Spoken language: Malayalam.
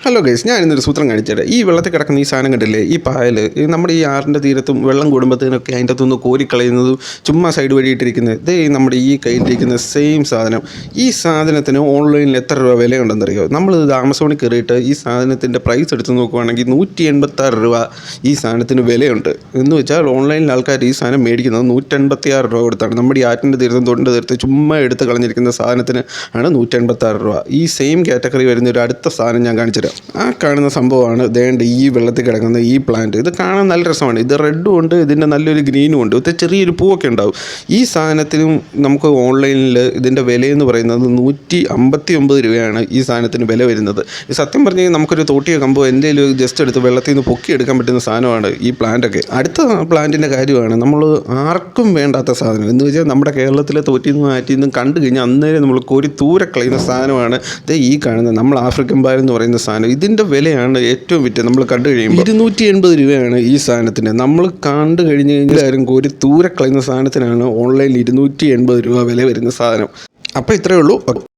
ഹലോ ഗൈസ്, ഞാൻ ഇന്നൊരു സൂത്രം കാണിച്ചുതരാം. ഈ വെള്ളത്തിൽ കിടക്കുന്ന ഈ സാധനം കണ്ടില്ലേ, ഈ പായൽ നമ്മുടെ ഈ ആറിൻ്റെ തീരത്തും വെള്ളം കൂടുമ്പോഴത്തേനൊക്കെ അതിൻ്റെ അകത്തുനിന്ന് കോരിക്കളയുന്നതും ചുമ്മാ സൈഡ് വഴി ഇട്ടിരിക്കുന്നത് ഇതേ നമ്മുടെ ഈ കയ്യിലിരിക്കുന്ന സെയിം സാധനം. ഈ സാധനത്തിന് ഓൺലൈനിൽ എത്ര രൂപ വിലയുണ്ടെന്നറിയോ? നമ്മൾ ആമസോണിൽ കയറിയിട്ട് ഈ സാധനത്തിൻ്റെ പ്രൈസ് എടുത്ത് നോക്കുവാണെങ്കിൽ 186 രൂപ ഈ സാധനത്തിന് വിലയുണ്ട്. എന്ന് വെച്ചാൽ ഓൺലൈനിൽ ആൾക്കാർ ഈ സാധനം മേടിക്കുന്നത് 186 രൂപ കൊടുത്താണ്. നമ്മുടെ ഈ ആറ്റിൻ്റെ തീരത്തും തൊണ്ടിൻ്റെ തീരത്ത് ചുമ്മാ എടുത്ത് കളഞ്ഞിരിക്കുന്ന സാധനത്തിന് ആണ് 186 രൂപ. ഈ സെയിം കാറ്റഗറി വരുന്ന ഒരു അടുത്ത സാധനം ഞാൻ കാണിച്ചുതരാം. ആ കാണുന്ന സംഭവമാണ് ദേണ്ട ഈ വെള്ളത്തിൽ കിടക്കുന്ന ഈ പ്ലാന്റ്. ഇത് കാണാൻ നല്ല രസമാണ്. ഇത് റെഡും ഉണ്ട്, ഇതിൻ്റെ നല്ലൊരു ഗ്രീനും ഉണ്ട്, ഇത് ചെറിയൊരു പൂവൊക്കെ ഉണ്ടാവും. ഈ സാധനത്തിനും നമുക്ക് ഓൺലൈനിൽ ഇതിൻ്റെ വിലയെന്ന് പറയുന്നത് 159 രൂപയാണ് ഈ സാധനത്തിന് വില വരുന്നത്. ഈ സത്യം പറഞ്ഞ് നമുക്കൊരു തോട്ടിയോ കമ്പോ എന്തെങ്കിലും ജസ്റ്റ് എടുത്ത് വെള്ളത്തിൽ നിന്ന് പൊക്കിയെടുക്കാൻ പറ്റുന്ന സാധനമാണ് ഈ പ്ലാന്റൊക്കെ. അടുത്ത പ്ലാന്റിൻ്റെ കാര്യമാണ് നമ്മൾ ആർക്കും വേണ്ടാത്ത സാധനം. എന്ന് വെച്ചാൽ നമ്മുടെ കേരളത്തിലെ തോറ്റിൽ നിന്നും കണ്ടു കഴിഞ്ഞാൽ അന്നേരം നമ്മൾ കോരി ദൂരെ കളയുന്ന സാധനമാണ് ഈ കാണുന്നത് നമ്മൾ ആഫ്രിക്കൻ പാൽ എന്ന് പറയുന്ന സാധനം. ഇതിൻ്റെ വിലയാണ് ഏറ്റവും വിറ്റ് നമ്മൾ കണ്ടു കഴിയുമ്പോൾ 280 രൂപയാണ് ഈ സാധനത്തിന്. നമ്മൾ കണ്ടു കഴിഞ്ഞ് കഴിഞ്ഞാൽ കോരി ദൂരെ കളയുന്ന സാധനത്തിനാണ് ഓൺലൈനിൽ 280 രൂപ വില വരുന്ന സാധനം. അപ്പോൾ ഇത്രയേ ഉള്ളൂ.